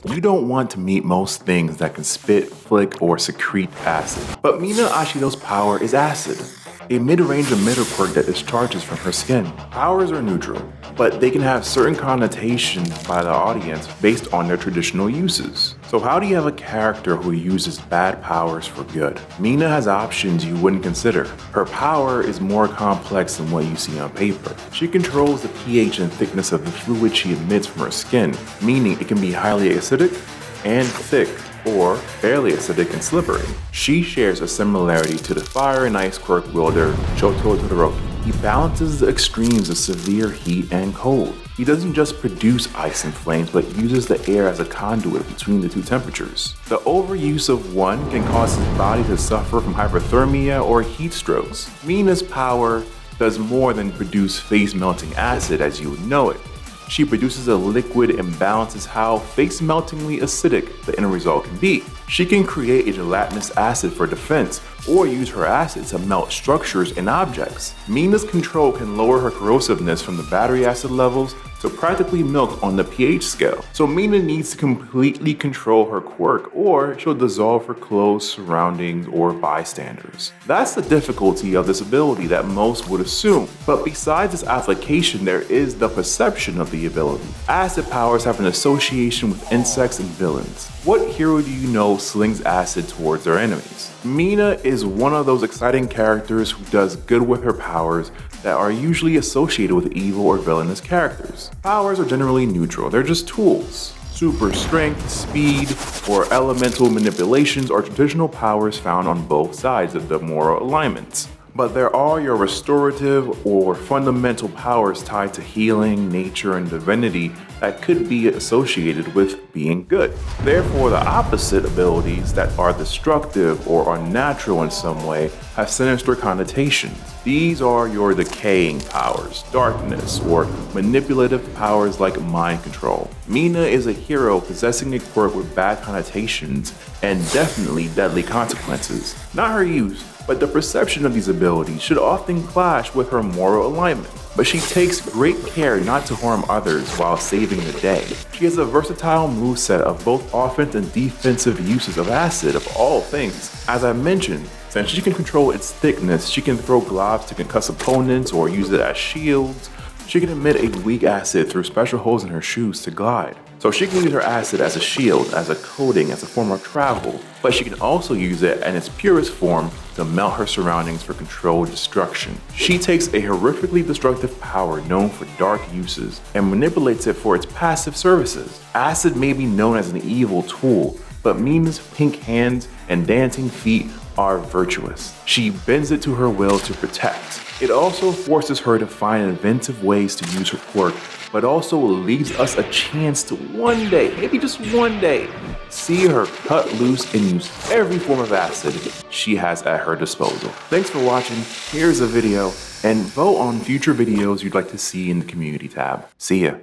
You don't want to meet most things that can spit, flick, or secrete acid. But Mina Ashido's power is acid, a mid-range emitter quirk that discharges from her skin. Powers are neutral, but they can have certain connotations by the audience based on their traditional uses. So how do you have a character who uses bad powers for good? Mina has options you wouldn't consider. Her power is more complex than what you see on paper. She controls the pH and thickness of the fluid she emits from her skin, meaning it can be highly acidic and thick, or fairly acidic and slippery. She shares a similarity to the fire and ice quirk wielder Shoto Todoroki. He balances the extremes of severe heat and cold. He doesn't just produce ice and flames, but uses the air as a conduit between the two temperatures. The overuse of one can cause his body to suffer from hyperthermia or heat strokes. Mina's power does more than produce face-melting acid as you would know it. She produces a liquid and balances how face-meltingly acidic the end result can be. She can create a gelatinous acid for defense, or use her acid to melt structures and objects. Mina's control can lower her corrosiveness from the battery acid levels to practically milk on the pH scale. So Mina needs to completely control her quirk, or she'll dissolve her close surroundings or bystanders. That's the difficulty of this ability that most would assume. But besides this application, there is the perception of the ability. Acid powers have an association with insects and villains. What hero do you know slings acid towards their enemies? Mina is one of those exciting characters who does good with her powers that are usually associated with evil or villainous characters. Powers are generally neutral, they're just tools. Super strength, speed, or elemental manipulations are traditional powers found on both sides of the moral alignments. But there are your restorative or fundamental powers tied to healing, nature, and divinity that could be associated with being good. Therefore, the opposite abilities that are destructive or unnatural in some way have sinister connotations. These are your decaying powers, darkness, or manipulative powers like mind control. Mina is a hero possessing a quirk with bad connotations and definitely deadly consequences. Not her use, but the perception of these abilities should often clash with her moral alignment. But she takes great care not to harm others while saving the day. She has a versatile moveset of both offense and defensive uses of acid of all things. As I mentioned, since she can control its thickness, she can throw globs to concuss opponents or use it as shields. She can emit a weak acid through special holes in her shoes to glide. So she can use her acid as a shield, as a coating, as a form of travel, but she can also use it in its purest form to melt her surroundings for controlled destruction. She takes a horrifically destructive power known for dark uses and manipulates it for its passive services. Acid may be known as an evil tool, but Mina's pink hands and dancing feet are virtuous. She bends it to her will to protect. It also forces her to find inventive ways to use her quirk, but also leaves us a chance to one day, maybe just one day, see her cut loose and use every form of acid she has at her disposal. Thanks for watching. Here's a video, and vote on future videos you'd like to see in the community tab. See ya.